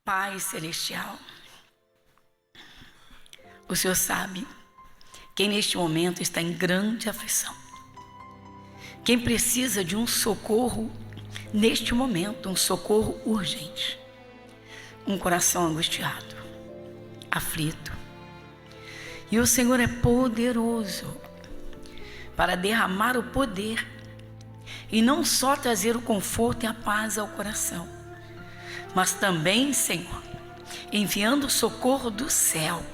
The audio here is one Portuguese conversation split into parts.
Pai Celestial, o Senhor sabe quem neste momento está em grande aflição, quem precisa de um socorro neste momento, um socorro urgente, um coração angustiado, aflito. E o Senhor é poderoso para derramar o poder e não só trazer o conforto e a paz ao coração, mas também, Senhor, enviando o socorro do céu,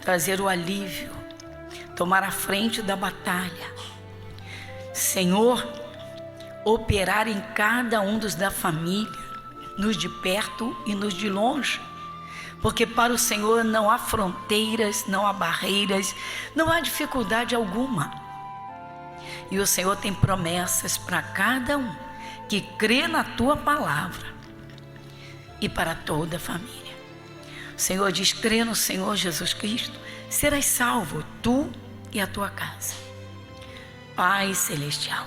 trazer o alívio, tomar a frente da batalha. Senhor, operar em cada um dos da família, nos de perto e nos de longe, porque para o Senhor não há fronteiras, não há barreiras, não há dificuldade alguma. E o Senhor tem promessas para cada um que crê na Tua palavra e para toda a família. O Senhor diz: crê no Senhor Jesus Cristo, serás salvo, tu e a tua casa. Pai Celestial,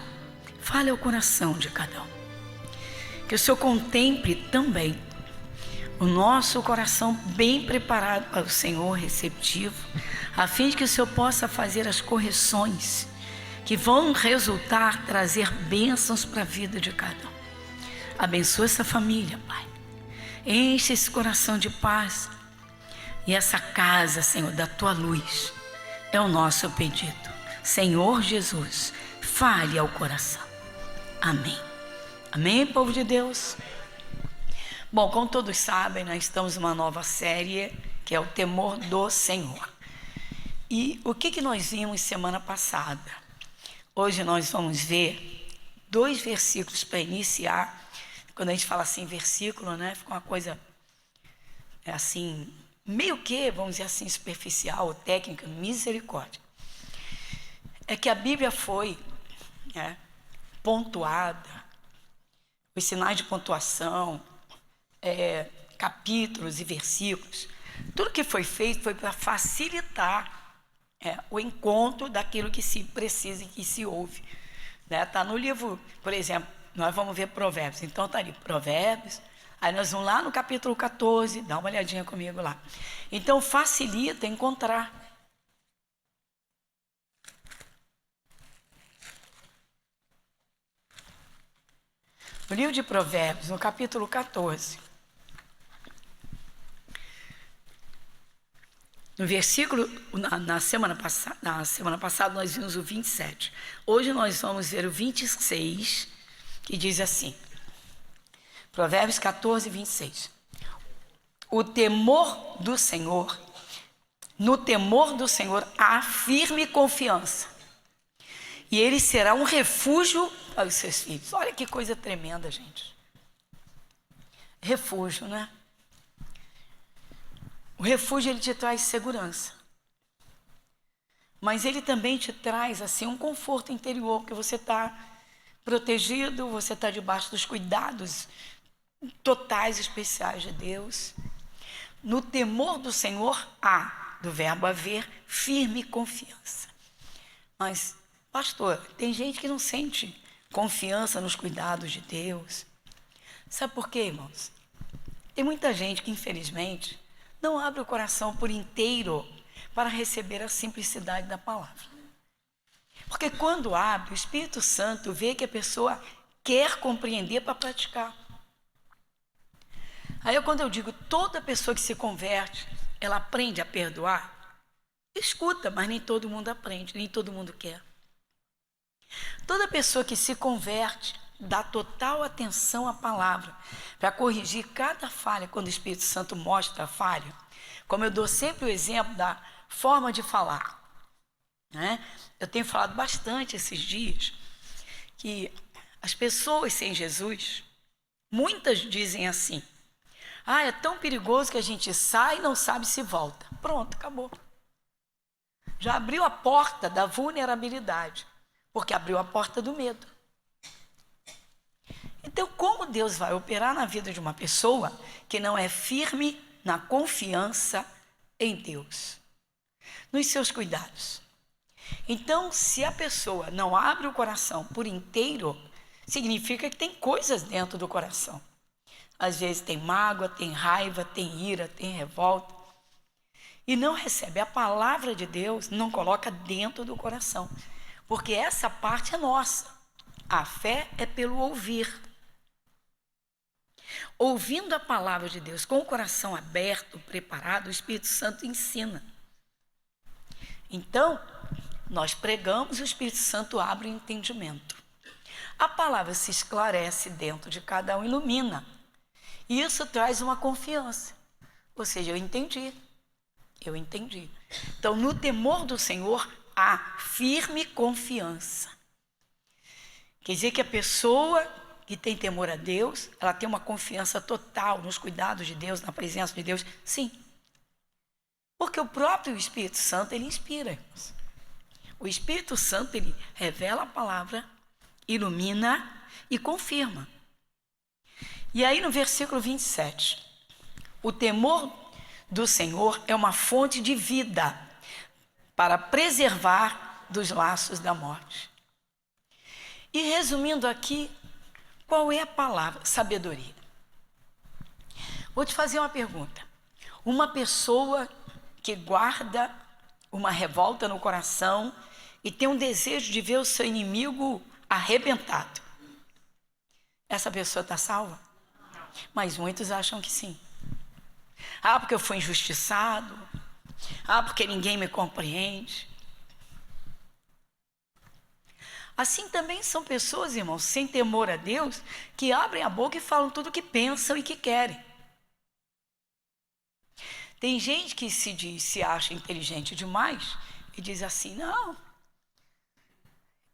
fale ao coração de cada um. Que o Senhor contemple também o nosso coração bem preparado para o Senhor, receptivo, a fim de que o Senhor possa fazer as correções que vão resultar, trazer bênçãos para a vida de cada um. Abençoa essa família, Pai. Enche esse coração de paz e essa casa, Senhor, da Tua luz. É o nosso pedido. Senhor Jesus, fale ao coração. Amém. Amém, povo de Deus? Bom, como todos sabem, nós estamos numa nova série, que é o temor do Senhor. E o que nós vimos semana passada? Hoje nós vamos ver 2 versículos para iniciar. Quando a gente fala assim, versículo, né? Fica uma coisa assim, meio que, vamos dizer assim, superficial, técnica, misericórdia. É que a Bíblia foi pontuada, os sinais de pontuação, capítulos e versículos, tudo que foi feito foi para facilitar o encontro daquilo que se precisa e que se ouve. Está no livro, por exemplo, nós vamos ver Provérbios, então está ali, Provérbios, aí nós vamos lá no capítulo 14, dá uma olhadinha comigo lá. Então facilita encontrar. O livro de Provérbios, no capítulo 14, no versículo, na semana passada nós vimos o 27. Hoje nós vamos ver o 26, que diz assim, Provérbios 14, 26. O temor do Senhor, no temor do Senhor há firme confiança, e ele será um refúgio para os seus filhos. Olha que coisa tremenda, gente. Refúgio, né? O refúgio, ele te traz segurança. Mas ele também te traz, assim, um conforto interior, porque você está protegido, você está debaixo dos cuidados totais, especiais de Deus. No temor do Senhor há, do verbo haver, firme confiança. Mas, pastor, tem gente que não sente confiança nos cuidados de Deus. Sabe por quê, irmãos? Tem muita gente que, infelizmente, não abre o coração por inteiro para receber a simplicidade da palavra. Porque quando abre, o Espírito Santo vê que a pessoa quer compreender para praticar. Aí quando eu digo toda pessoa que se converte, ela aprende a perdoar, escuta, mas nem todo mundo aprende, nem todo mundo quer. Toda pessoa que se converte dá total atenção à palavra para corrigir cada falha quando o Espírito Santo mostra a falha. Como eu dou sempre o exemplo da forma de falar, né? Eu tenho falado bastante esses dias que as pessoas sem Jesus, muitas dizem assim: é tão perigoso que a gente sai e não sabe se volta. Pronto, acabou. Já abriu a porta da vulnerabilidade, porque abriu a porta do medo. Então, como Deus vai operar na vida de uma pessoa que não é firme na confiança em Deus, nos seus cuidados? Então, se a pessoa não abre o coração por inteiro, significa que tem coisas dentro do coração. Às vezes tem mágoa, tem raiva, tem ira, tem revolta. E não recebe a palavra de Deus, não coloca dentro do coração. Porque essa parte é nossa. A fé é pelo ouvir. Ouvindo a palavra de Deus com o coração aberto, preparado, o Espírito Santo ensina. Então, nós pregamos e o Espírito Santo abre o entendimento. A palavra se esclarece dentro de cada um, ilumina. E isso traz uma confiança. Ou seja, eu entendi. Então, no temor do Senhor, há firme confiança. Quer dizer que a pessoa que tem temor a Deus, ela tem uma confiança total nos cuidados de Deus, na presença de Deus. Sim. Porque o próprio Espírito Santo, ele inspira. O Espírito Santo, ele revela a palavra, ilumina e confirma. E aí no versículo 27, o temor do Senhor é uma fonte de vida para preservar dos laços da morte. E resumindo aqui, qual é a palavra? Sabedoria. Vou te fazer uma pergunta. Uma pessoa que guarda uma revolta no coração e tem um desejo de ver o seu inimigo arrebentado, essa pessoa está salva? Mas muitos acham que sim. Ah, porque eu fui injustiçado. Ah, porque ninguém me compreende. Assim também são pessoas, irmãos, sem temor a Deus, que abrem a boca e falam tudo o que pensam e que querem. Tem gente que se acha inteligente demais e diz assim, não,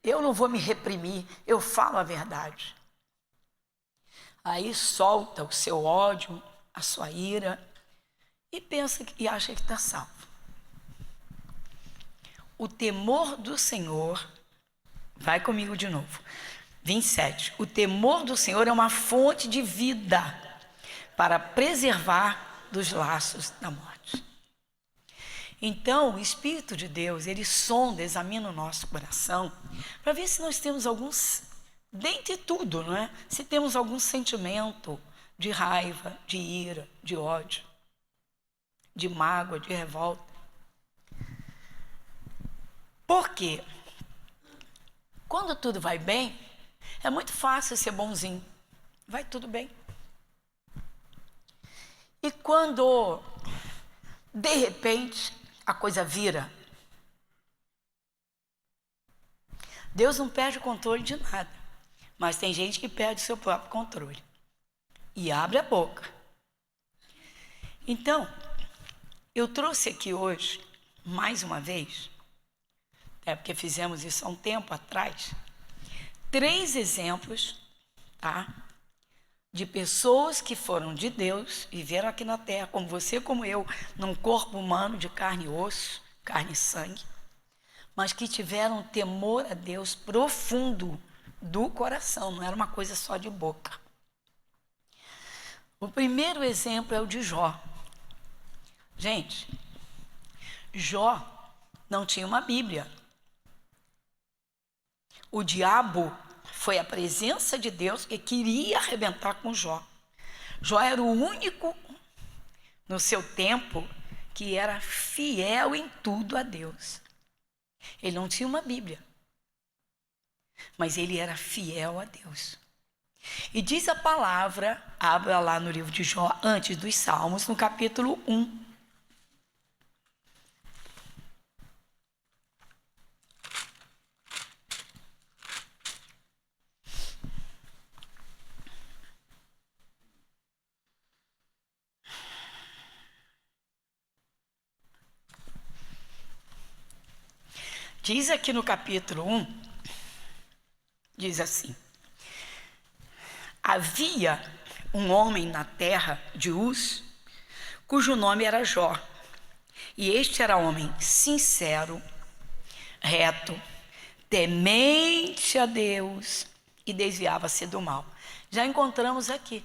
eu não vou me reprimir, eu falo a verdade. Aí solta o seu ódio, a sua ira e pensa e acha que está salvo. O temor do Senhor, vai comigo de novo, 27, o temor do Senhor é uma fonte de vida para preservar dos laços da morte. Então, o Espírito de Deus, ele sonda, examina o nosso coração para ver se nós temos alguns, dentre tudo, não é? Se temos algum sentimento de raiva, de ira, de ódio, de mágoa, de revolta. Por quê? Quando tudo vai bem, é muito fácil ser bonzinho. Vai tudo bem. E quando, de repente, a coisa vira, Deus não perde o controle de nada, mas tem gente que perde o seu próprio controle e abre a boca. Então, eu trouxe aqui hoje, mais uma vez, até porque fizemos isso há um tempo atrás, 3 exemplos, tá? De pessoas que foram de Deus, viveram aqui na terra, como você, como eu, num corpo humano de carne e osso, carne e sangue, mas que tiveram temor a Deus profundo do coração, não era uma coisa só de boca. O primeiro exemplo é o de Jó. Gente, Jó não tinha uma Bíblia. O diabo foi a presença de Deus que queria arrebentar com Jó. Jó era o único no seu tempo que era fiel em tudo a Deus. Ele não tinha uma Bíblia, mas ele era fiel a Deus. E diz a palavra, abra lá no livro de Jó, antes dos Salmos, no capítulo 1. Diz aqui no capítulo 1, diz assim: havia um homem na terra de Uz, cujo nome era Jó, e este era homem sincero, reto, temente a Deus e desviava-se do mal. Já encontramos aqui.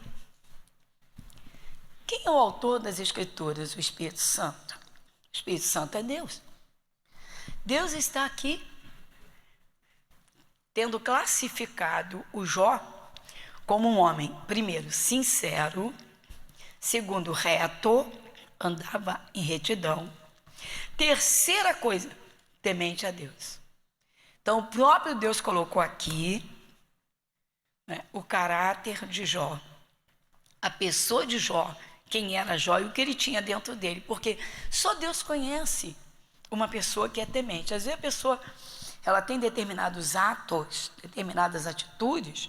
Quem é o autor das Escrituras? O Espírito Santo. O Espírito Santo é Deus. Deus está aqui tendo classificado o Jó como um homem, primeiro, sincero, segundo, reto, andava em retidão. Terceira coisa, temente a Deus. Então, o próprio Deus colocou aqui, né, o caráter de Jó, a pessoa de Jó, quem era Jó e o que ele tinha dentro dele, porque só Deus conhece uma pessoa que é temente. Às vezes a pessoa, ela tem determinados atos, determinadas atitudes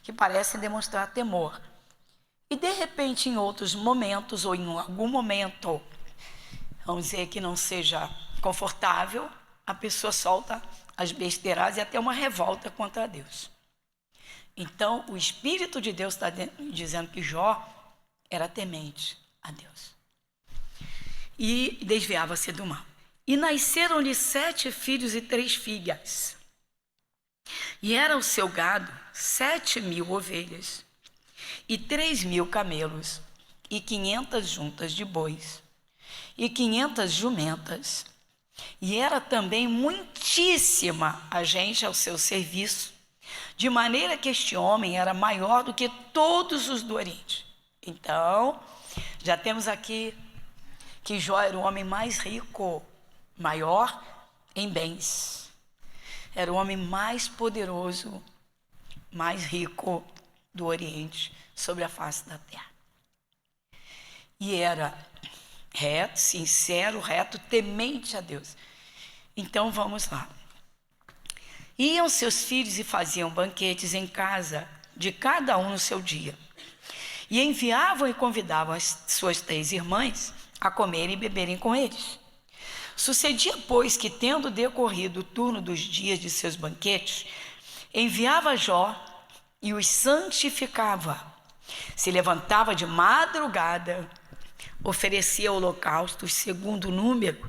que parecem demonstrar temor. E de repente, em outros momentos, ou em algum momento, vamos dizer que não seja confortável, a pessoa solta as besteiradas e até uma revolta contra Deus. Então, o Espírito de Deus está dizendo que Jó era temente a Deus. E desviava-se do mal. E nasceram-lhe 7 filhos e 3 filhas. E era o seu gado 7.000 ovelhas, e 3.000 camelos, e 500 juntas de bois, e 500 jumentas. E era também muitíssima a gente ao seu serviço, de maneira que este homem era maior do que todos os do Oriente. Então, já temos aqui que Jó era o homem mais rico, maior em bens. Era o homem mais poderoso, mais rico do Oriente, sobre a face da terra. E era reto, sincero, reto, temente a Deus. Então, vamos lá. Iam seus filhos e faziam banquetes em casa, de cada um no seu dia. E enviavam e convidavam as suas 3 irmãs a comerem e beberem com eles. Sucedia, pois, que, tendo decorrido o turno dos dias de seus banquetes, enviava Jó e os santificava. Se levantava de madrugada, oferecia holocaustos segundo o número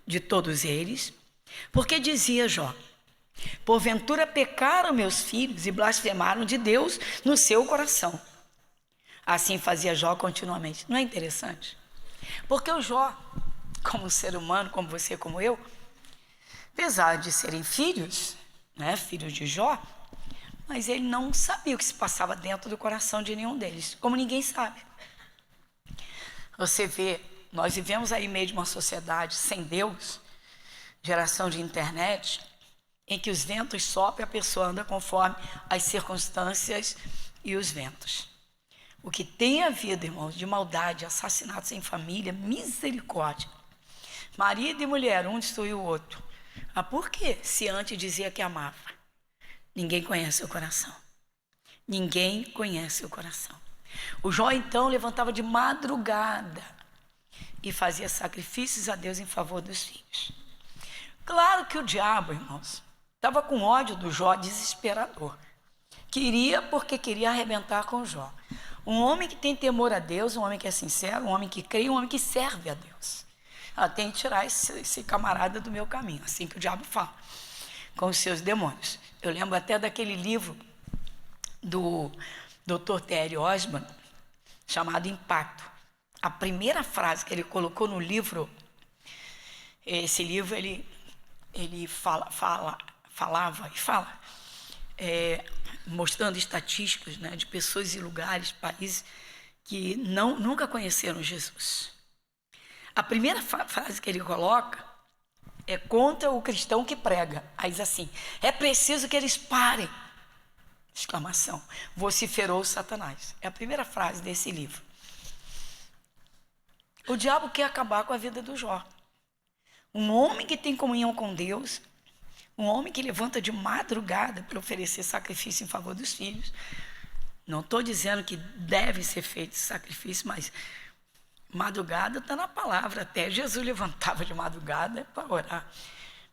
de todos eles, porque dizia Jó: porventura pecaram meus filhos e blasfemaram de Deus no seu coração. Assim fazia Jó continuamente. Não é interessante? Porque o Jó, como ser humano, como você, como eu, apesar de serem filhos, né, filhos de Jó, mas ele não sabia o que se passava dentro do coração de nenhum deles, como ninguém sabe. Você vê, nós vivemos aí meio de uma sociedade sem Deus, geração de internet, em que os ventos sopram e a pessoa anda conforme as circunstâncias e os ventos. O que tem havido, irmãos, de maldade, assassinatos em família, misericórdia. Marido e mulher, um destruiu o outro. Ah, por quê? Se antes dizia que amava. Ninguém conhece o coração. Ninguém conhece o coração. O Jó, então, levantava de madrugada e fazia sacrifícios a Deus em favor dos filhos. Claro que o diabo, irmãos, estava com ódio do Jó desesperador. Porque queria arrebentar com o Jó. Um homem que tem temor a Deus, um homem que é sincero, um homem que crê, um homem que serve a Deus. Tem que tirar esse camarada do meu caminho, assim que o diabo fala, com os seus demônios. Eu lembro até daquele livro do Dr. T.L. Osborne, chamado Impacto. A primeira frase que ele colocou no livro, esse livro ele falava e fala, mostrando estatísticas, né, de pessoas e lugares, países que nunca conheceram Jesus. A primeira frase que ele coloca é contra o cristão que prega. Aí diz assim: é preciso que eles parem! Exclamação. Vociferou Satanás. É a primeira frase desse livro. O diabo quer acabar com a vida do Jó. Um homem que tem comunhão com Deus, um homem que levanta de madrugada para oferecer sacrifício em favor dos filhos. Não estou dizendo que deve ser feito sacrifício, mas madrugada está na palavra. Até Jesus levantava de madrugada para orar.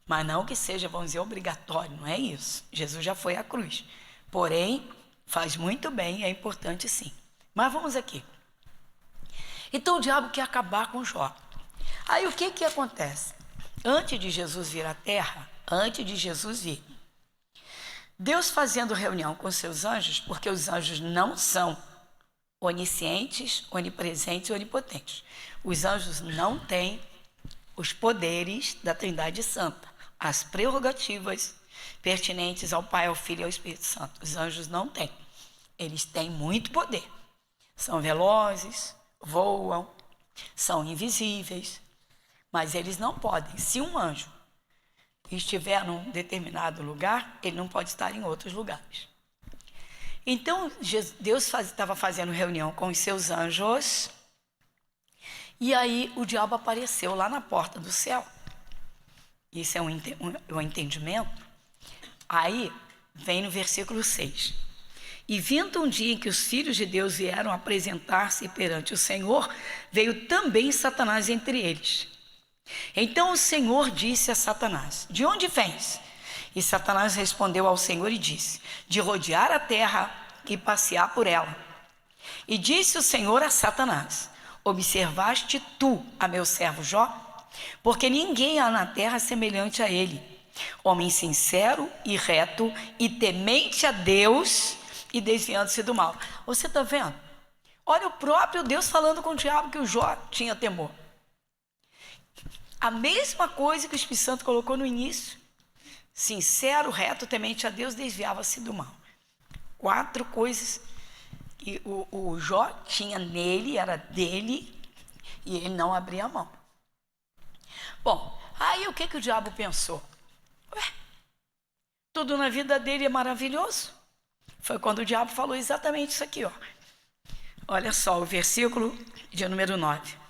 Mas não que seja, vamos dizer, obrigatório, não é isso. Jesus já foi à cruz. Porém, faz muito bem, é importante sim. Mas vamos aqui. Então o diabo quer acabar com Jó. Aí o que acontece? Antes de Jesus vir à terra, Deus fazendo reunião com seus anjos, porque os anjos não são oniscientes, onipresentes e onipotentes. Os anjos não têm os poderes da Trindade Santa, as prerrogativas pertinentes ao Pai, ao Filho e ao Espírito Santo. Os anjos não têm. Eles têm muito poder. São velozes, voam, são invisíveis, mas eles não podem. Se um anjo estiver num determinado lugar, ele não pode estar em outros lugares. Então, Deus estava fazendo reunião com os seus anjos, e aí o diabo apareceu lá na porta do céu. Isso é um entendimento. Aí, vem no versículo 6. E vindo um dia em que os filhos de Deus vieram apresentar-se perante o Senhor, veio também Satanás entre eles. Então o Senhor disse a Satanás: de onde vens? E Satanás respondeu ao Senhor e disse: de rodear a terra e passear por ela. E disse o Senhor a Satanás: observaste tu a meu servo Jó? Porque ninguém há na terra semelhante a ele, homem sincero e reto e temente a Deus e desviando-se do mal. Você está vendo? Olha o próprio Deus falando com o diabo que o Jó tinha temor. A mesma coisa que o Espírito Santo colocou no início. Sincero, reto, temente a Deus, desviava-se do mal. 4 coisas que o Jó tinha nele, era dele, e ele não abria a mão. Bom, aí o que o diabo pensou? Tudo na vida dele é maravilhoso. Foi quando o diabo falou exatamente isso aqui, ó. Olha só, o versículo de número 9.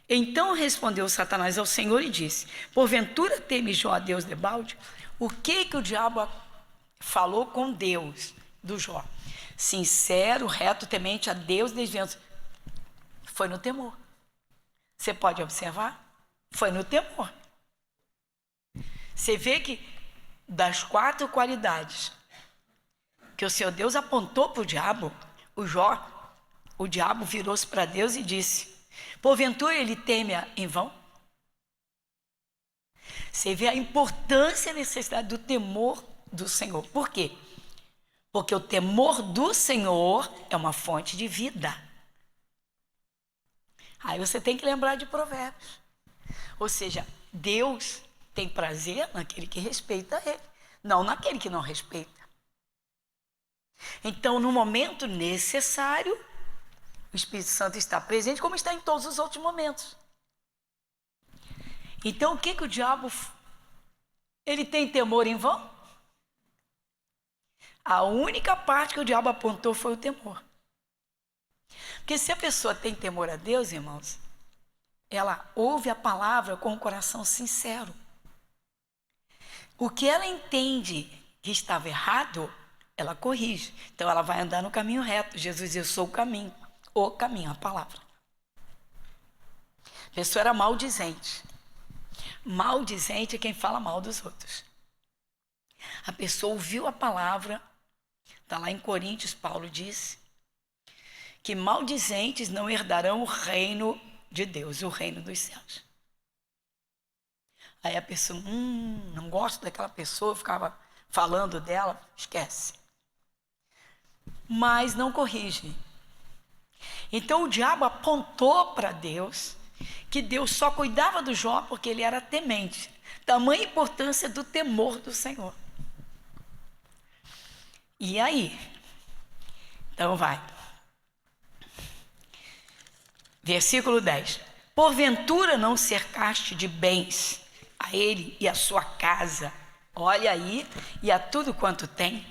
Então respondeu Satanás ao Senhor e disse: porventura teme Jó a Deus debalde? O que o diabo falou com Deus do Jó? Sincero, reto, temente a Deus, desviando-se. Foi no temor. Você pode observar? Foi no temor. Você vê que das 4 qualidades que o Senhor Deus apontou para o diabo, o diabo virou-se para Deus e disse: porventura ele teme em vão? Você vê a importância e a necessidade do temor do Senhor. Por quê? Porque o temor do Senhor é uma fonte de vida. Aí você tem que lembrar de Provérbios. Ou seja, Deus tem prazer naquele que respeita ele, não naquele que não respeita. Então, no momento necessário, o Espírito Santo está presente, como está em todos os outros momentos. Então, o que o diabo... Ele tem temor em vão? A única parte que o diabo apontou foi o temor. Porque se a pessoa tem temor a Deus, irmãos, ela ouve a palavra com o coração sincero. O que ela entende que estava errado, ela corrige. Então ela vai andar no caminho reto. Jesus diz: eu sou o caminho, a palavra. A pessoa era maldizente. Maldizente é quem fala mal dos outros. A pessoa ouviu a palavra, está lá em Coríntios, Paulo disse, que maldizentes não herdarão o reino de Deus, o reino dos céus. Aí a pessoa, não gosto daquela pessoa, ficava falando dela, esquece. Mas não corrige. Então o diabo apontou para Deus que Deus só cuidava do Jó porque ele era temente. Tamanha importância do temor do Senhor. E aí? Então vai. Versículo 10. Porventura não cercaste de bens a ele e a sua casa, olha aí, e a tudo quanto tem?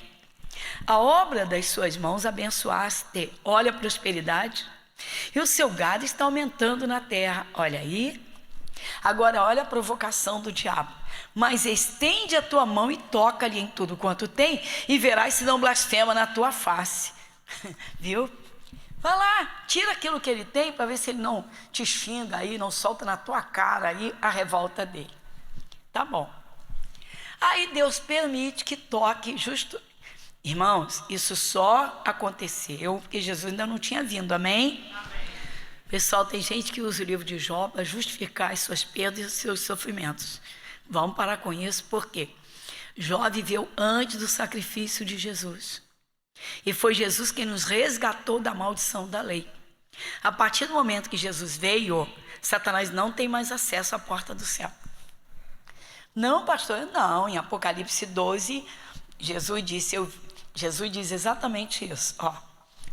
A obra das suas mãos abençoaste, olha a prosperidade, e o seu gado está aumentando na terra, olha aí. Agora olha a provocação do diabo: mas estende a tua mão e toca-lhe em tudo quanto tem, e verás se não blasfema na tua face. Viu? Vai lá, tira aquilo que ele tem para ver se ele não te xinga aí, não solta na tua cara aí a revolta dele. Tá bom. Aí Deus permite que toque justo. Irmãos, isso só aconteceu porque Jesus ainda não tinha vindo, amém? Pessoal, tem gente que usa o livro de Jó para justificar as suas perdas e os seus sofrimentos. Vamos parar com isso, porque Jó viveu antes do sacrifício de Jesus. E foi Jesus quem nos resgatou da maldição da lei. A partir do momento que Jesus veio, Satanás não tem mais acesso à porta do céu. Não, pastor, não. Em Apocalipse 12, Jesus disse: Jesus diz exatamente isso. Ó,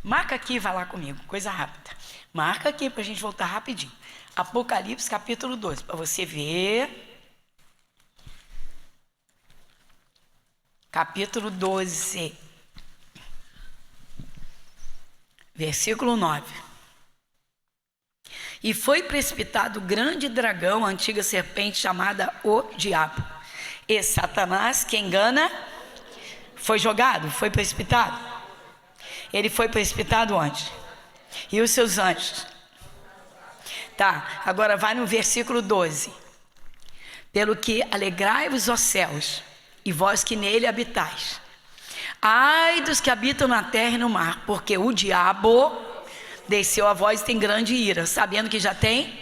marca aqui e vai lá comigo, coisa rápida. Marca aqui para a gente voltar rapidinho. Apocalipse capítulo 12, para você ver. Capítulo 12, versículo 9. E foi precipitado o grande dragão, a antiga serpente chamada o diabo. E Satanás, que engana, foi jogado, foi precipitado. Ele foi precipitado onde? E os seus anjos? Tá, agora vai no versículo 12. Pelo que alegrai-vos, ó céus, e vós que nele habitais. Ai dos que habitam na terra e no mar, porque o diabo desceu a vós e tem grande ira, sabendo que já tem.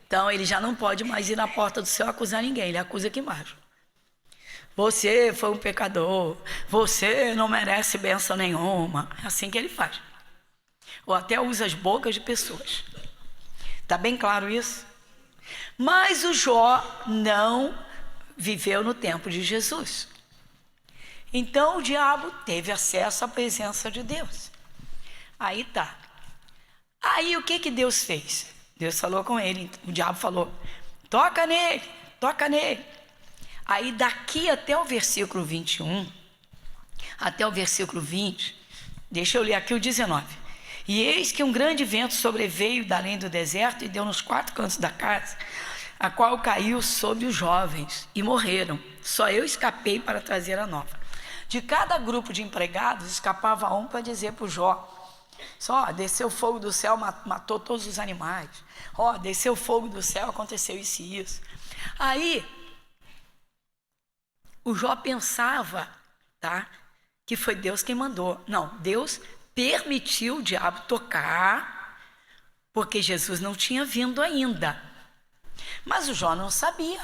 Então ele já não pode mais ir na porta do céu acusar ninguém, ele acusa aqui embaixo. Você foi um pecador, você não merece bênção nenhuma. É assim que ele faz. Ou até usa as bocas de pessoas. Está bem claro isso? Mas o Jó não viveu no tempo de Jesus. Então o diabo teve acesso à presença de Deus. Aí tá. Aí o que Deus fez? Deus falou com ele, o diabo falou, toca nele, toca nele. Aí daqui até o versículo 21, até o versículo 20, deixa eu ler aqui o 19. E eis que um grande vento sobreveio da além do deserto e deu nos 4 cantos da casa, a qual caiu sobre os jovens e morreram. Só eu escapei para trazer a nova. De cada grupo de empregados, escapava um para dizer para o Jó, só desceu fogo do céu, matou todos os animais. Ó, desceu fogo do céu, aconteceu isso e isso. Aí, o Jó pensava, tá, que foi Deus quem mandou. Não, Deus permitiu o diabo tocar, porque Jesus não tinha vindo ainda. Mas o Jó não sabia.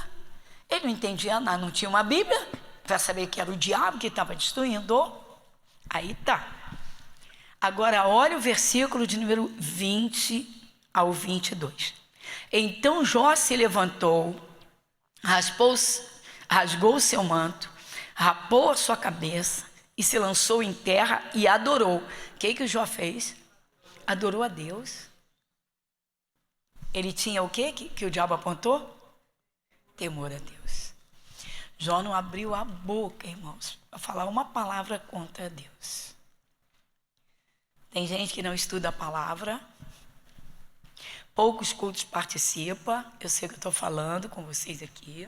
Ele não entendia nada, não tinha uma Bíblia para saber que era o diabo que estava destruindo. Aí tá. Agora olha o versículo de número 20 ao 22. Então Jó se levantou, rasgou o seu manto, rapou a sua cabeça e se lançou em terra e adorou. O que o Jó fez? Adorou a Deus. Ele tinha o quê que o diabo apontou? Temor a Deus. Jó não abriu a boca, irmãos, para falar uma palavra contra Deus. Tem gente que não estuda a palavra, poucos cultos participam. Eu sei que eu estou falando com vocês aqui.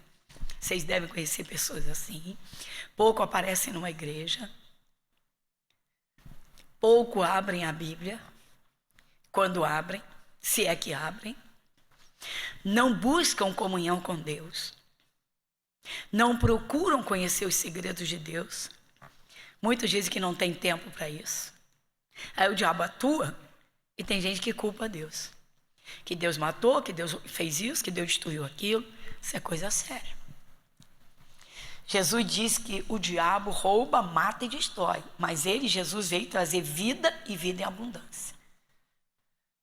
Vocês devem conhecer pessoas assim. Pouco aparecem numa igreja. Pouco abrem a Bíblia. Quando abrem, se é que abrem. Não buscam comunhão com Deus. Não procuram conhecer os segredos de Deus. Muitos dizem que não tem tempo para isso. Aí o diabo atua e tem gente que culpa Deus. Que Deus matou, que Deus fez isso, que Deus destruiu aquilo. Isso é coisa séria. Jesus diz que o diabo rouba, mata e destrói. Mas ele, Jesus, veio trazer vida e vida em abundância.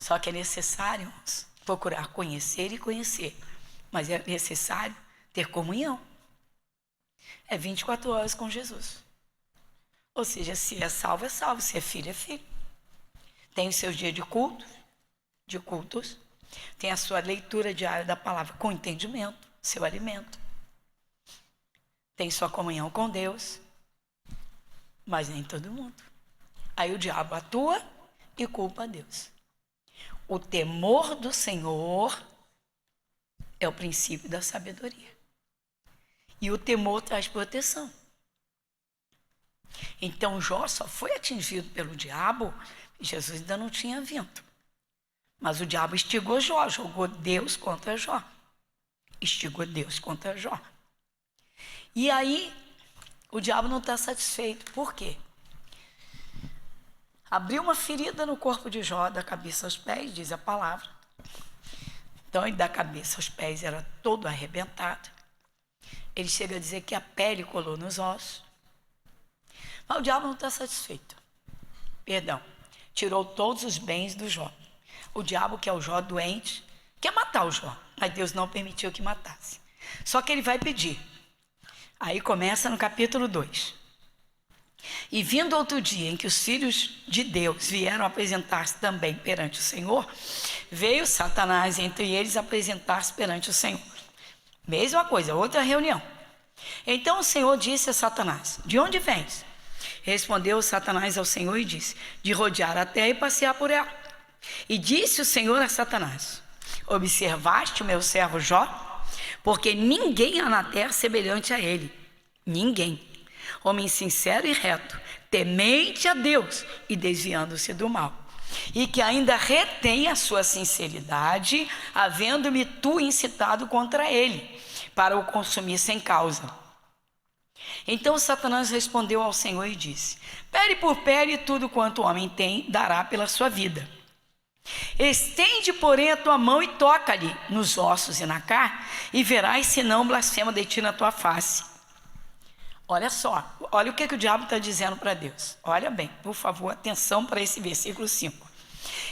Só que é necessário, irmãos, procurar conhecer e conhecer. Mas é necessário ter comunhão. É 24 horas com Jesus. Ou seja, se é salvo, se é filho, é filho. Tem os seus dias de cultos. Tem a sua leitura diária da palavra com entendimento, seu alimento. Tem sua comunhão com Deus. Mas nem todo mundo. Aí o diabo atua e culpa a Deus. O temor do Senhor é o princípio da sabedoria. E o temor traz proteção. Então Jó só foi atingido pelo diabo, Jesus ainda não tinha vindo. Mas o diabo instigou Jó, jogou Deus contra Jó. Instigou Deus contra Jó. E aí, o diabo não está satisfeito. Por quê? Abriu uma ferida no corpo de Jó, da cabeça aos pés, diz a palavra. Então, da cabeça aos pés era todo arrebentado. Ele chega a dizer que a pele colou nos ossos. Mas o diabo não está satisfeito. Perdão. Tirou todos os bens do Jó. O diabo, que é o Jó doente, quer matar o Jó. Mas Deus não permitiu que matasse. Só que ele vai pedir. Aí começa no capítulo 2. E vindo outro dia em que os filhos de Deus vieram apresentar-se também perante o Senhor, veio Satanás entre eles apresentar-se perante o Senhor. Mesma coisa, outra reunião. Então o Senhor disse a Satanás: de onde vens? Respondeu Satanás ao Senhor e disse: de rodear a terra e passear por ela. E disse o Senhor a Satanás: observaste o meu servo Jó? Porque ninguém há na terra semelhante a ele. Ninguém. Homem sincero e reto, temente a Deus e desviando-se do mal. E que ainda retém a sua sinceridade, havendo-me tu incitado contra ele, para o consumir sem causa. Então Satanás respondeu ao Senhor e disse: pele por pele, tudo quanto o homem tem, dará pela sua vida. Estende, porém, a tua mão e toca-lhe nos ossos e na carne, e verás se não blasfema de ti na tua face. Olha só, olha o que o diabo está dizendo para Deus. Olha bem, por favor, atenção para esse versículo 5.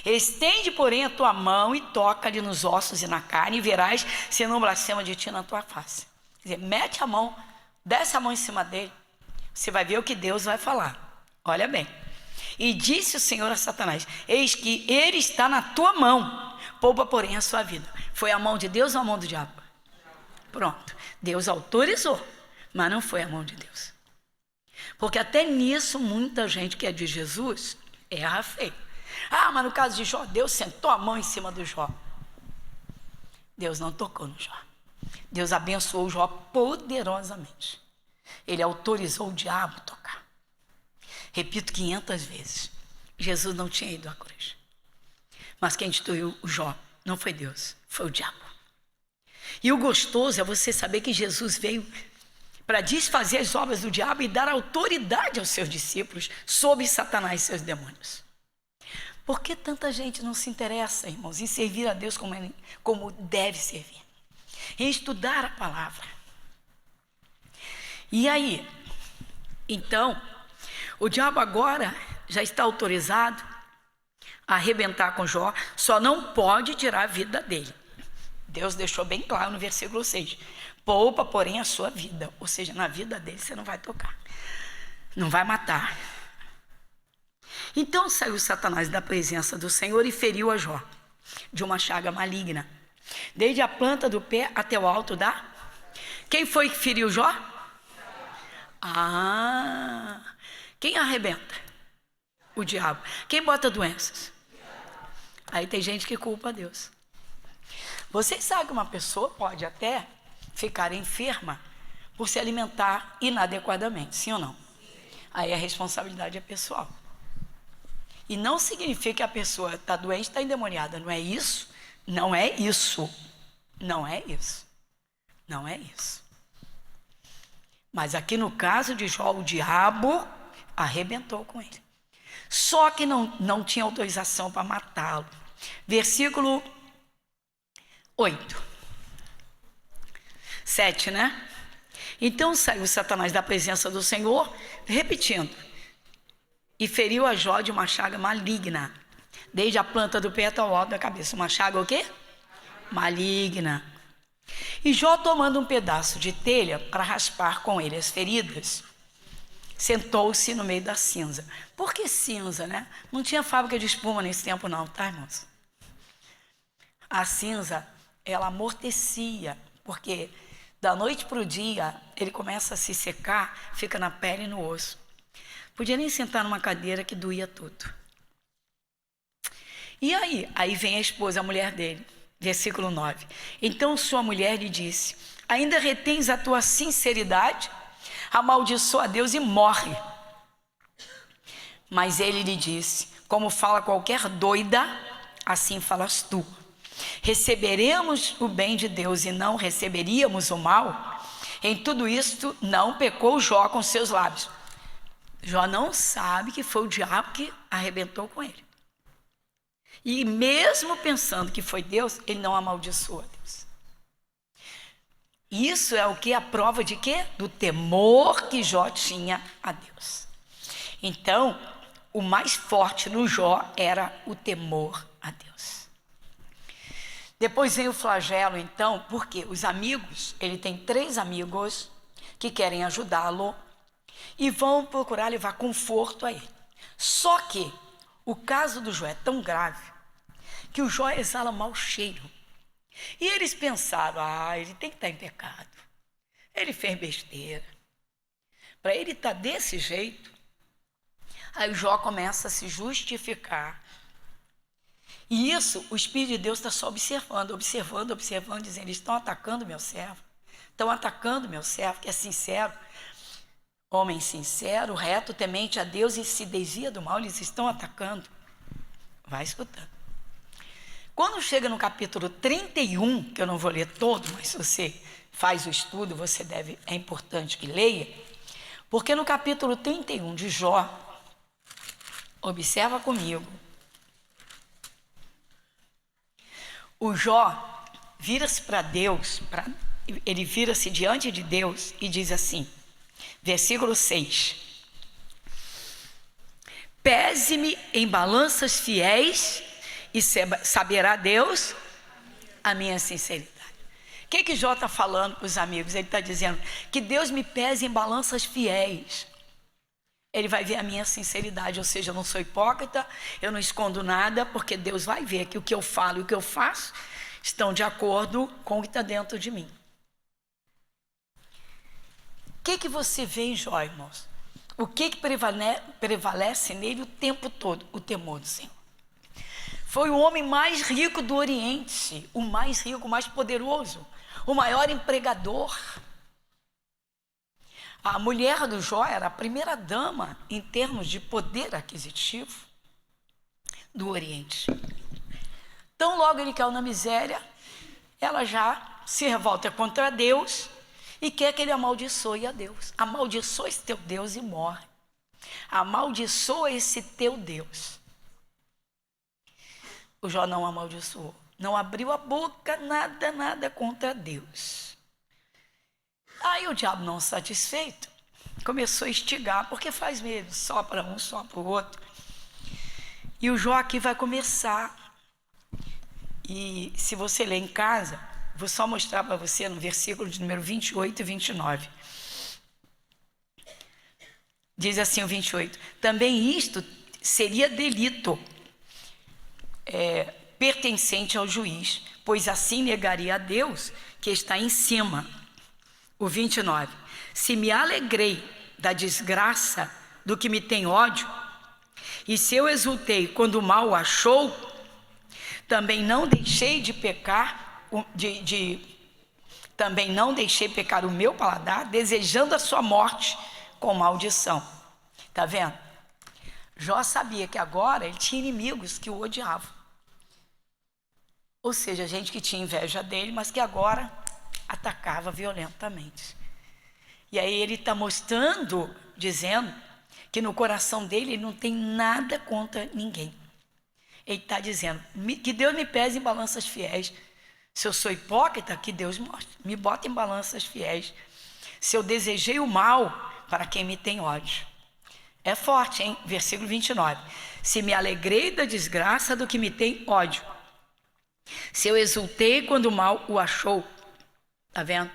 Estende, porém, a tua mão e toca-lhe nos ossos e na carne, e verás se não blasfema de ti na tua face. Quer dizer, mete a mão, desce a mão em cima dele, você vai ver o que Deus vai falar. Olha bem. E disse o Senhor a Satanás: eis que ele está na tua mão, poupa, porém, a sua vida. Foi a mão de Deus ou a mão do diabo? Pronto, Deus autorizou, mas não foi a mão de Deus. Porque até nisso muita gente que é de Jesus erra feio. Ah, mas no caso de Jó, Deus sentou a mão em cima do Jó. Deus não tocou no Jó. Deus abençoou o Jó poderosamente. Ele autorizou o diabo a tocar. Repito 500 vezes, Jesus não tinha ido à cruz. Mas quem destruiu o Jó não foi Deus, foi o diabo. E o gostoso é você saber que Jesus veio para desfazer as obras do diabo e dar autoridade aos seus discípulos sobre Satanás e seus demônios. Por que tanta gente não se interessa, irmãos, em servir a Deus como deve servir? Em estudar a palavra. E aí? Então, o diabo agora já está autorizado a arrebentar com Jó, só não pode tirar a vida dele. Deus deixou bem claro no versículo 6. Poupa, porém, a sua vida. Ou seja, na vida dele você não vai tocar. Não vai matar. Então saiu Satanás da presença do Senhor e feriu a Jó de uma chaga maligna, desde a planta do pé até o alto da... Quem foi que feriu Jó? Quem arrebenta? O diabo. Quem bota doenças? Aí tem gente que culpa a Deus. Vocês sabem que uma pessoa pode até ficar enferma por se alimentar inadequadamente, sim ou não? Aí a responsabilidade é pessoal. E não significa que a pessoa está doente, está endemoniada. Não é isso. Não é isso. Não é isso. Não é isso. Mas aqui no caso de Jó, o diabo arrebentou com ele. Só que não tinha autorização para matá-lo. Versículo 7, né? Então saiu Satanás da presença do Senhor, repetindo, e feriu a Jó de uma chaga maligna, desde a planta do pé até o alto da cabeça. Uma chaga o quê? Maligna. E Jó, tomando um pedaço de telha para raspar com ele as feridas, sentou-se no meio da cinza. Por que cinza, né? Não tinha fábrica de espuma nesse tempo não, tá, irmãos? A cinza, ela amortecia, porque da noite para o dia, ele começa a se secar, fica na pele e no osso. Podia nem sentar numa cadeira que doía tudo. E aí? Aí vem a esposa, a mulher dele. Versículo 9. Então sua mulher lhe disse: ainda retens a tua sinceridade? Amaldiçoa a Deus e morre. Mas ele lhe disse: como fala qualquer doida, assim falas tu. Receberemos o bem de Deus e não receberíamos o mal? Em tudo isto não pecou Jó com seus lábios. Jó não sabe que foi o diabo que arrebentou com ele. E mesmo pensando que foi Deus, ele não amaldiçoa Deus. Isso é o que? A prova de quê? Do temor que Jó tinha a Deus. Então, o mais forte no Jó era o temor a Deus. Depois vem o flagelo, então, porque os amigos, ele tem 3 amigos que querem ajudá-lo, e vão procurar levar conforto a ele. Só que o caso do Jó é tão grave que o Jó exala mau cheiro. E eles pensaram, ele tem que estar em pecado. Ele fez besteira. Para ele estar desse jeito, aí o Jó começa a se justificar. E isso, o Espírito de Deus está só observando, dizendo, eles estão atacando meu servo, que é sincero, homem sincero, reto, temente a Deus e se desvia do mal, eles estão atacando. Vai escutando. Quando chega no capítulo 31, que eu não vou ler todo, mas se você faz o estudo, é importante que leia, porque no capítulo 31 de Jó, observa comigo, o Jó vira-se para Deus, ele vira-se diante de Deus e diz assim, versículo 6, pese-me em balanças fiéis e saberá Deus a minha sinceridade. O que Jó está falando para os amigos? Ele está dizendo que Deus me pese em balanças fiéis. Ele vai ver a minha sinceridade, ou seja, eu não sou hipócrita, eu não escondo nada, porque Deus vai ver que o que eu falo e o que eu faço estão de acordo com o que está dentro de mim. O que você vê em Jó, irmãos? O que prevalece nele o tempo todo? O temor do Senhor. Foi o homem mais rico do Oriente, o mais rico, o mais poderoso, o maior empregador. A mulher do Jó era a primeira dama em termos de poder aquisitivo do Oriente. Então, logo ele caiu na miséria, ela já se revolta contra Deus e quer que ele amaldiçoe a Deus. Amaldiçoa esse teu Deus e morre. Amaldiçoa esse teu Deus. O Jó não amaldiçoou, não abriu a boca, nada contra Deus. Aí o diabo, não satisfeito, começou a instigar, porque faz medo, só para um, só para o outro. E o Jó aqui vai começar, e se você ler em casa, vou só mostrar para você no versículo de número 28 e 29. Diz assim o 28, também isto seria delito pertencente ao juiz, pois assim negaria a Deus que está em cima. O 29, se me alegrei da desgraça do que me tem ódio, e se eu exultei quando o mal o achou, também não deixei de pecar, também não deixei pecar o meu paladar, desejando a sua morte com maldição. Está vendo? Jó sabia que agora ele tinha inimigos que o odiavam. Ou seja, gente que tinha inveja dele, mas que agora atacava violentamente. E aí ele está mostrando, dizendo que no coração dele ele não tem nada contra ninguém. Ele está dizendo que Deus me pese em balanças fiéis. Se eu sou hipócrita, que Deus me bota em balanças fiéis. Se eu desejei o mal para quem me tem ódio. É forte, hein? Versículo 29. Se me alegrei da desgraça do que me tem ódio. Se eu exultei quando o mal o achou. Está vendo?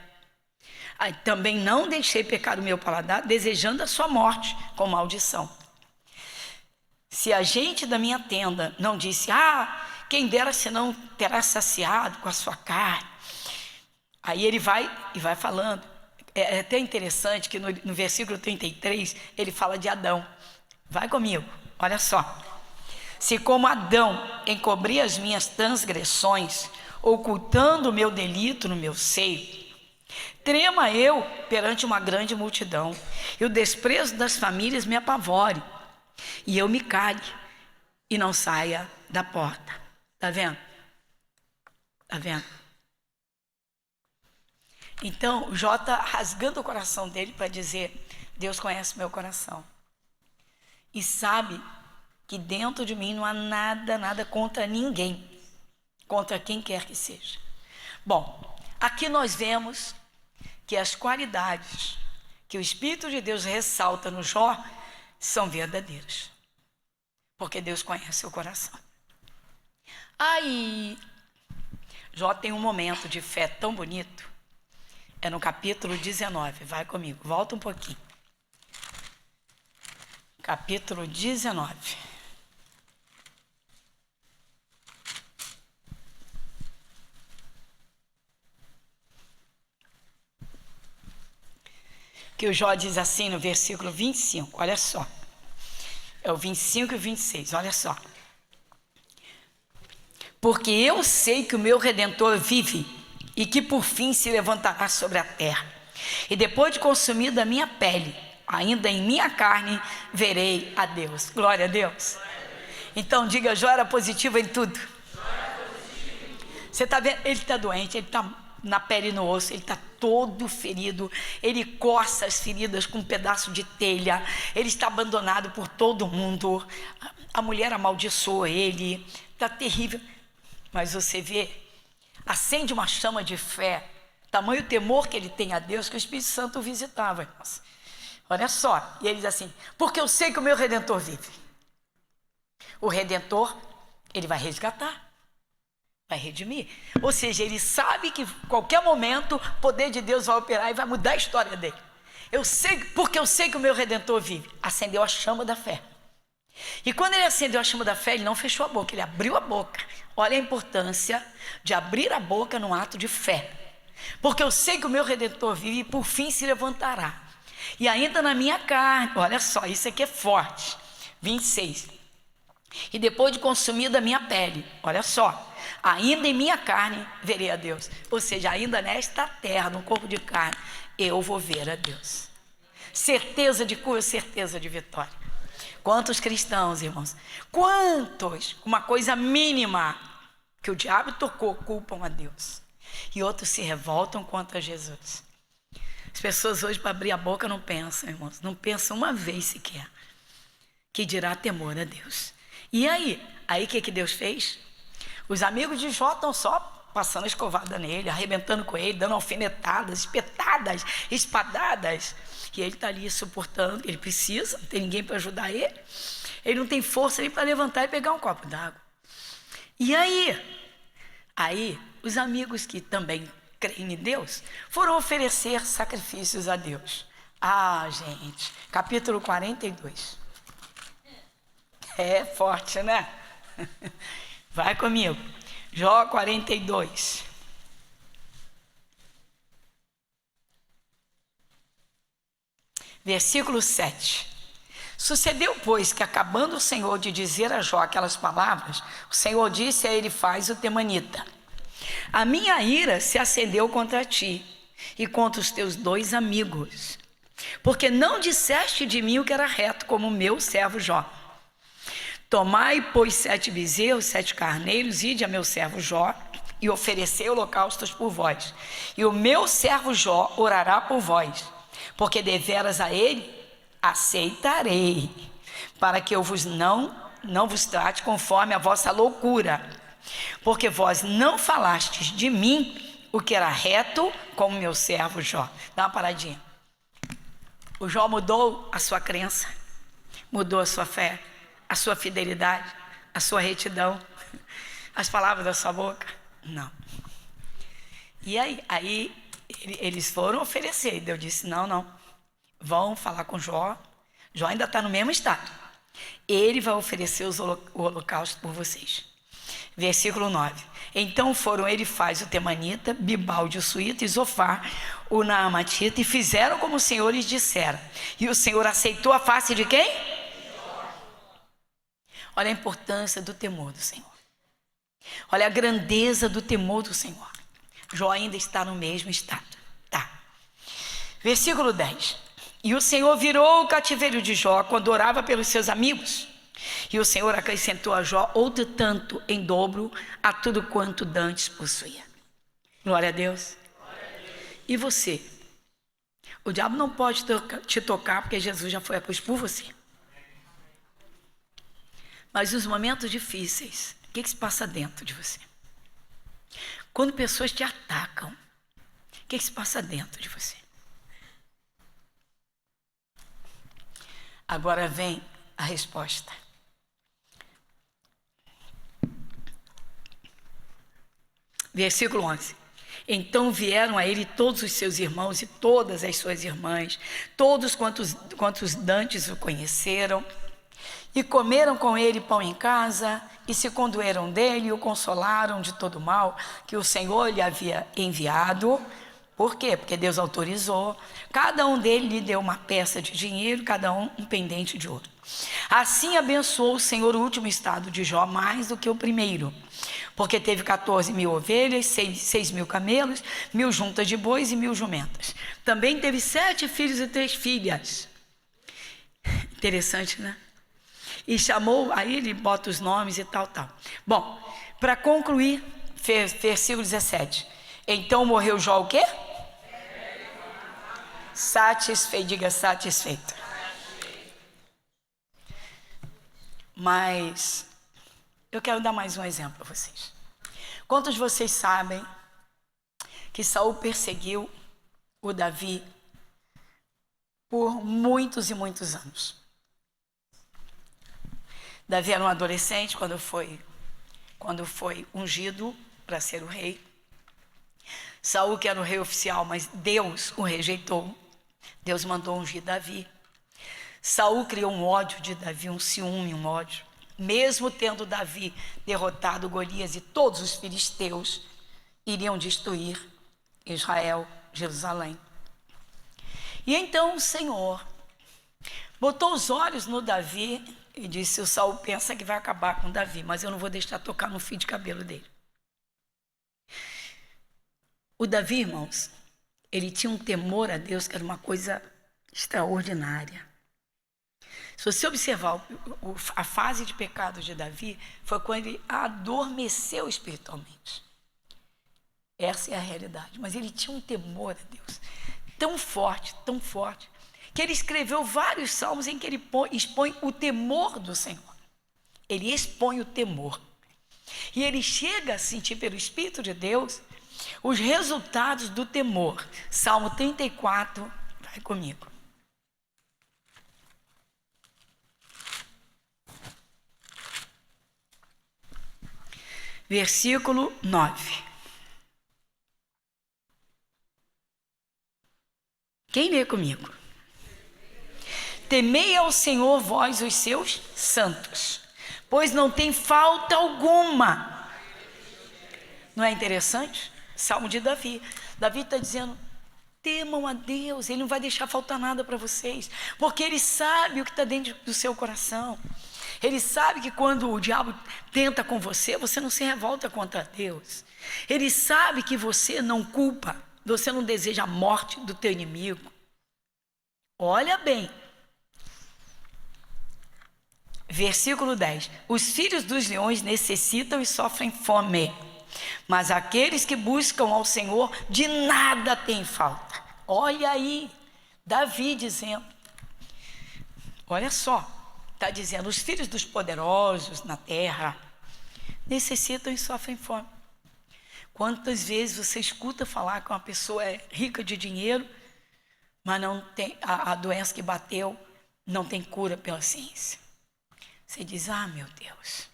Também não deixei pecar o meu paladar, desejando a sua morte com maldição. Se a gente da minha tenda não disse, quem dera se não terá saciado com a sua carne. Aí ele vai e vai falando. É até interessante que no versículo 33 ele fala de Adão. Vai comigo, olha só. Se como Adão encobri as minhas transgressões, ocultando o meu delito no meu seio, trema eu perante uma grande multidão, e o desprezo das famílias me apavore, e eu me cale e não saia da porta. Está vendo? Está vendo? Então, Jó está rasgando o coração dele para dizer, Deus conhece meu coração. E sabe que dentro de mim não há nada contra ninguém. Contra quem quer que seja. Bom, aqui nós vemos que as qualidades que o Espírito de Deus ressalta no Jó são verdadeiras. Porque Deus conhece o coração. Aí, Jó tem um momento de fé tão bonito. É no capítulo 19. Vai comigo, volta um pouquinho. capítulo 19. Que o Jó diz assim no versículo 25, olha só. É o 25 e o 26, olha só. Porque eu sei que o meu Redentor vive e que por fim se levantará sobre a terra. E depois de consumida a minha pele, ainda em minha carne, verei a Deus. Glória a Deus. Então diga, Jó era positivo em tudo. Você está vendo? Ele está doente, ele está na pele e no osso, ele está todo ferido, ele coça as feridas com um pedaço de telha, ele está abandonado por todo mundo, a mulher amaldiçoa ele, está terrível. Mas você vê, acende uma chama de fé, tamanho temor que ele tem a Deus, que o Espírito Santo o visitava, irmãos. Olha só, e ele diz assim, porque eu sei que o meu Redentor vive. O Redentor, ele vai resgatar, vai redimir. Ou seja, ele sabe que em qualquer momento o poder de Deus vai operar e vai mudar a história dele. Eu sei, porque eu sei que o meu Redentor vive. Acendeu a chama da fé. E quando ele acendeu a chama da fé, ele não fechou a boca, ele abriu a boca. Olha a importância de abrir a boca num ato de fé. Porque eu sei que o meu Redentor vive e por fim se levantará. E ainda na minha carne, olha só, isso aqui é forte. 26. E depois de consumida a minha pele, olha só, ainda em minha carne verei a Deus. Ou seja, ainda nesta terra, no corpo de carne, eu vou ver a Deus. Certeza de cura, certeza de vitória. Quantos cristãos, irmãos, quantos, uma coisa mínima que o diabo tocou, culpam a Deus. E outros se revoltam contra Jesus. As pessoas hoje, para abrir a boca, não pensam, irmãos, não pensam uma vez sequer, que dirá temor a Deus. E aí o que Deus fez? Os amigos de Jó estão só passando a escovada nele, arrebentando com ele, dando alfinetadas, espetadas, espadadas. E ele está ali suportando, ele precisa, não tem ninguém para ajudar ele. Ele não tem força nem para levantar e pegar um copo d'água. E aí, os amigos que também creem em Deus, foram oferecer sacrifícios a Deus. Ah, gente, capítulo 42. É forte, né? Vai comigo. Jó 42. Versículo 7. Sucedeu, pois, que acabando o Senhor de dizer a Jó aquelas palavras, o Senhor disse a Elifaz o temanita: a minha ira se acendeu contra ti e contra os teus 2 amigos, porque não disseste de mim o que era reto, como o meu servo Jó. Tomai, pois, 7 bezerros, 7 carneiros, ide a meu servo Jó, e oferecei holocaustos por vós. E o meu servo Jó orará por vós, porque deveras a ele aceitarei, para que eu não vos trate conforme a vossa loucura. Porque vós não falastes de mim o que era reto, como meu servo Jó. Dá uma paradinha. O Jó mudou a sua crença, mudou a sua fé, a sua fidelidade, a sua retidão, as palavras da sua boca? Não. E aí eles foram oferecer, e Deus disse, não, vão falar com Jó. Jó ainda está no mesmo estado. Ele vai oferecer o holocausto por vocês. Versículo 9. Então foram Elifaz o temanita, Bibalde o suíta e Zofar o naamatita, e fizeram como o Senhor lhes dissera. E o Senhor aceitou a face de quem? Olha a importância do temor do Senhor. Olha a grandeza do temor do Senhor. Jó ainda está no mesmo estado. Tá. Versículo 10. E o Senhor virou o cativeiro de Jó quando orava pelos seus amigos. E o Senhor acrescentou a Jó outro tanto em dobro a tudo quanto dantes possuía. Glória a Deus. E você? O diabo não pode te tocar porque Jesus já foi à cruz por você. Mas nos momentos difíceis, o que se passa dentro de você? Quando pessoas te atacam, o que se passa dentro de você? Agora vem a resposta. Versículo 11. Então vieram a ele todos os seus irmãos e todas as suas irmãs, todos quantos dantes o conheceram, e comeram com ele pão em casa, e se condoeram dele e o consolaram de todo o mal que o Senhor lhe havia enviado. Por quê? Porque Deus autorizou. Cada um deles lhe deu uma peça de dinheiro, cada um pendente de ouro. Assim abençoou o Senhor o último estado de Jó mais do que o primeiro, porque teve 14.000 ovelhas, 6.000 camelos, 1.000 juntas de bois e 1.000 jumentas. Também teve 7 filhos e 3 filhas. Interessante, né? E chamou, aí ele bota os nomes e tal. Bom, para concluir, versículo 17. Então morreu Jó o quê? Satisfeito, diga satisfeito. Mas eu quero dar mais um exemplo para vocês. Quantos de vocês sabem que Saul perseguiu o Davi por muitos e muitos anos? Davi era um adolescente quando foi ungido para ser o rei. Saul, que era o rei oficial, mas Deus o rejeitou. Deus mandou ungir Davi. Saul criou um ódio de Davi, um ciúme, um ódio. Mesmo tendo Davi derrotado Golias e todos os filisteus, iriam destruir Israel, Jerusalém. E então o Senhor botou os olhos no Davi e disse: o Saul pensa que vai acabar com Davi, mas eu não vou deixar tocar no fio de cabelo dele. O Davi, irmãos, ele tinha um temor a Deus que era uma coisa extraordinária. Se você observar a fase de pecado de Davi, foi quando ele adormeceu espiritualmente. Essa é a realidade. Mas ele tinha um temor a Deus tão forte, que ele escreveu vários salmos em que ele expõe o temor do Senhor. Ele expõe o temor. E ele chega a sentir pelo Espírito de Deus os resultados do temor. Salmo 34, vai comigo. Versículo 9. Quem lê comigo? Temei ao Senhor, vós os seus santos, pois não tem falta alguma. Não é interessante? Salmo de Davi. Davi está dizendo: temam a Deus, Ele não vai deixar faltar nada para vocês, porque Ele sabe o que está dentro do seu coração. Ele sabe que quando o diabo tenta com você, você não se revolta contra Deus. Ele sabe que você não culpa, você não deseja a morte do teu inimigo. Olha bem. Versículo 10. Os filhos dos leões necessitam e sofrem fome, mas aqueles que buscam ao Senhor de nada têm falta. Olha aí, Davi dizendo. Olha só. Está dizendo: os filhos dos poderosos na terra necessitam e sofrem fome. Quantas vezes você escuta falar que uma pessoa é rica de dinheiro, mas não tem a doença que bateu, não tem cura pela ciência? Você diz: ah, meu Deus.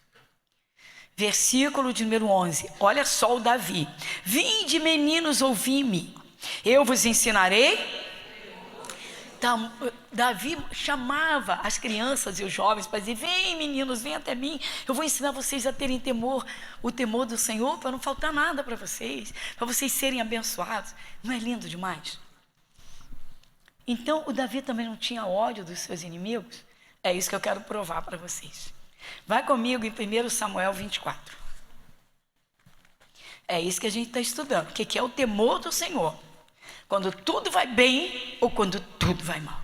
Versículo de número 11. Olha só o Davi. Vinde, meninos, ouvi-me, eu vos ensinarei. Davi chamava as crianças e os jovens para dizer: vem, meninos, vem até mim, eu vou ensinar vocês a terem temor, o temor do Senhor, para não faltar nada para vocês serem abençoados. Não é lindo demais? Então o Davi também não tinha ódio dos seus inimigos. É isso que eu quero provar para vocês. Vai comigo em 1 Samuel 24. É isso que a gente está estudando, o que é o temor do Senhor. Quando tudo vai bem ou quando tudo vai mal.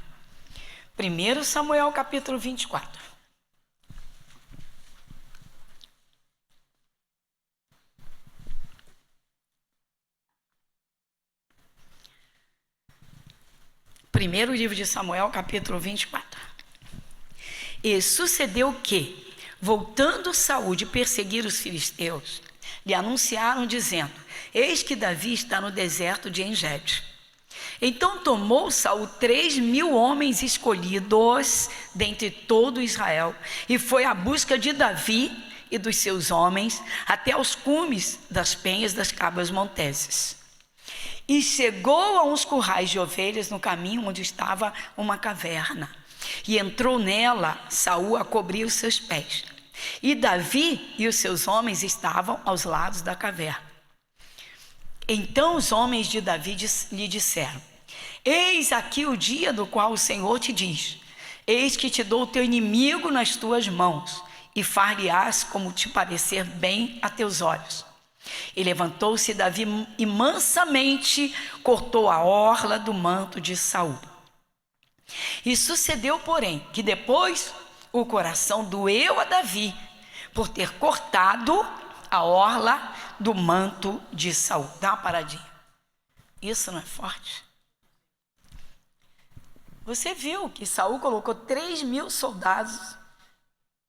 1 Samuel capítulo 24. Primeiro livro de Samuel, capítulo 24. E sucedeu que, voltando Saul de perseguir os filisteus, lhe anunciaram dizendo: eis que Davi está no deserto de Engedi. Então tomou Saul 3.000 homens escolhidos dentre todo Israel, e foi à busca de Davi e dos seus homens até aos cumes das penhas das cabras monteses. e chegou a uns currais de ovelhas no caminho onde estava uma caverna. E entrou nela Saul a cobrir os seus pés. E Davi e os seus homens estavam aos lados da caverna. Então os homens de Davi lhe disseram: eis aqui o dia do qual o Senhor te diz: eis que te dou o teu inimigo nas tuas mãos, e far-lhe-ás como te parecer bem a teus olhos. E levantou-se Davi e mansamente cortou a orla do manto de Saul. E sucedeu, porém, que depois o coração doeu a Davi por ter cortado a orla do manto de Saul. Dá uma paradinha. Isso não é forte? Você viu que Saul colocou 3.000 soldados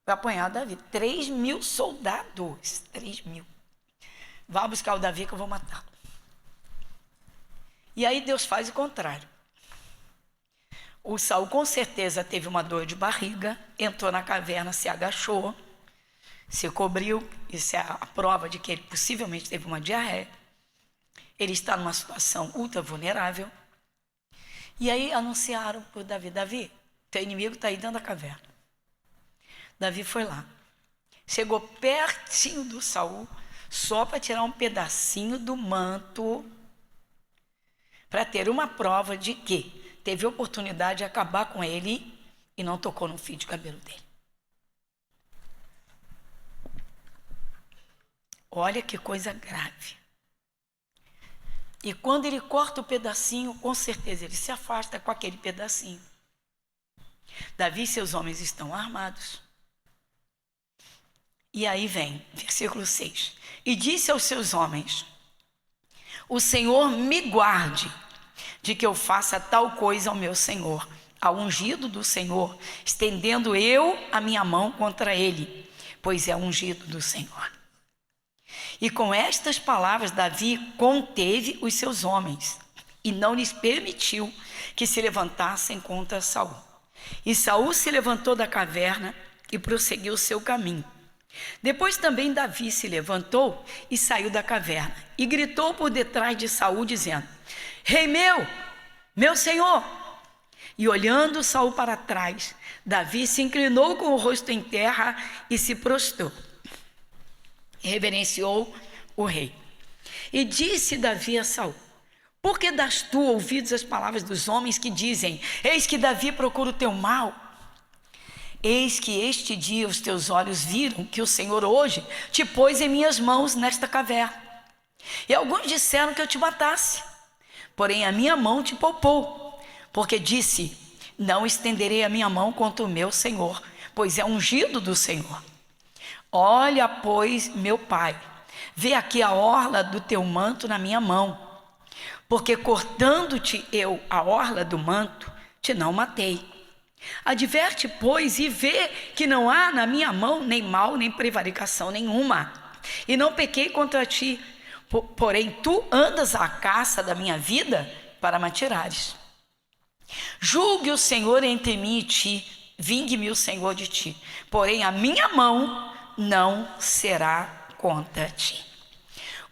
para apanhar Davi. 3.000 soldados. 3.000. Vá buscar o Davi que eu vou matá-lo. E aí Deus faz o contrário. O Saul com certeza teve uma dor de barriga, entrou na caverna, se agachou, se cobriu. Isso é a prova de que ele possivelmente teve uma diarreia. Ele está numa situação ultra vulnerável. E aí anunciaram para o Davi: Davi, teu inimigo está aí dentro da caverna. Davi foi lá, chegou pertinho do Saul, só para tirar um pedacinho do manto, para ter uma prova de que teve oportunidade de acabar com ele e não tocou no fio de cabelo dele. Olha que coisa grave. E quando ele corta o pedacinho, com certeza ele se afasta com aquele pedacinho. Davi e seus homens estão armados. E aí vem, versículo 6. E disse aos seus homens: o Senhor me guarde de que eu faça tal coisa ao meu Senhor, ao ungido do Senhor, estendendo eu a minha mão contra ele, pois é ungido do Senhor. E com estas palavras Davi conteve os seus homens e não lhes permitiu que se levantassem contra Saul. E Saul se levantou da caverna e prosseguiu o seu caminho. Depois também Davi se levantou e saiu da caverna e gritou por detrás de Saul, dizendo: Rei meu senhor! E olhando Saul para trás, Davi se inclinou com o rosto em terra e se prostrou. Reverenciou o rei. E disse Davi a Saul: por que das tu ouvidos as palavras dos homens que dizem: eis que Davi procura o teu mal? Eis que este dia os teus olhos viram que o Senhor hoje te pôs em minhas mãos nesta caverna. E alguns disseram que eu te matasse, porém a minha mão te poupou, porque disse: não estenderei a minha mão contra o meu Senhor, pois é ungido do Senhor. Olha, pois, meu pai, vê aqui a orla do teu manto na minha mão, porque cortando-te eu a orla do manto, te não matei. Adverte, pois, e vê que não há na minha mão nem mal, nem prevaricação nenhuma, e não pequei contra ti, porém tu andas à caça da minha vida para me atirares. Julgue o Senhor entre mim e ti, vingue-me o Senhor de ti, porém a minha mão não será contra ti.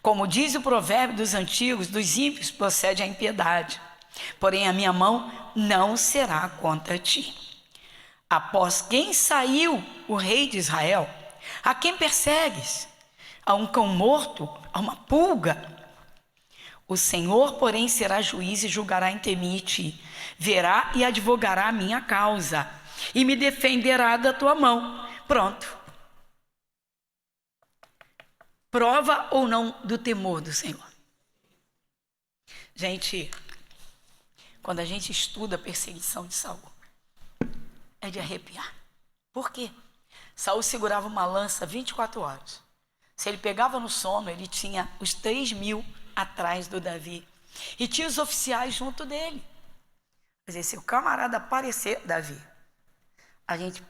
Como diz o provérbio dos antigos, dos ímpios procede a impiedade, porém a minha mão não será contra ti. Após quem saiu o rei de Israel? A quem persegues? A um cão morto? A uma pulga? O Senhor, porém, será juiz e julgará entre mim e ti. Verá e advogará a minha causa e me defenderá da tua mão. Pronto. Prova ou não do temor do Senhor. Gente, quando a gente estuda a perseguição de Saul, é de arrepiar. Por quê? Saul segurava uma lança 24 horas. Se ele pegava no sono, ele tinha os 3.000 atrás do Davi. E tinha os oficiais junto dele. Quer dizer, se o camarada aparecer, Davi, a gente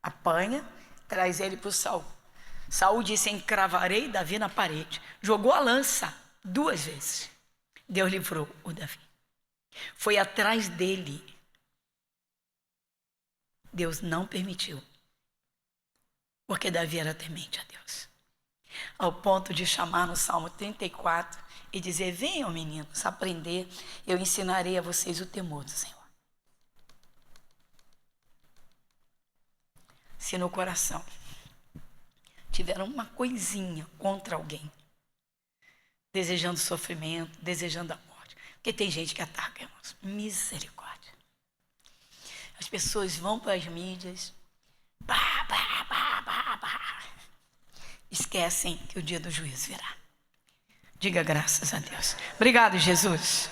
apanha, traz ele para o Saul. Saul disse: encravarei Davi na parede. Jogou a lança 2 vezes. Deus livrou o Davi. Foi atrás dele. Deus não permitiu, porque Davi era temente a Deus. ao ponto de chamar no Salmo 34 e dizer: venham, meninos, aprender, eu ensinarei a vocês o temor do Senhor. Se no coração tiveram uma coisinha contra alguém, desejando sofrimento, desejando a morte, porque tem gente que ataca, irmãos, misericórdia. As pessoas vão para as mídias, esquecem que o dia do juízo virá. Diga graças a Deus. Obrigado, Jesus.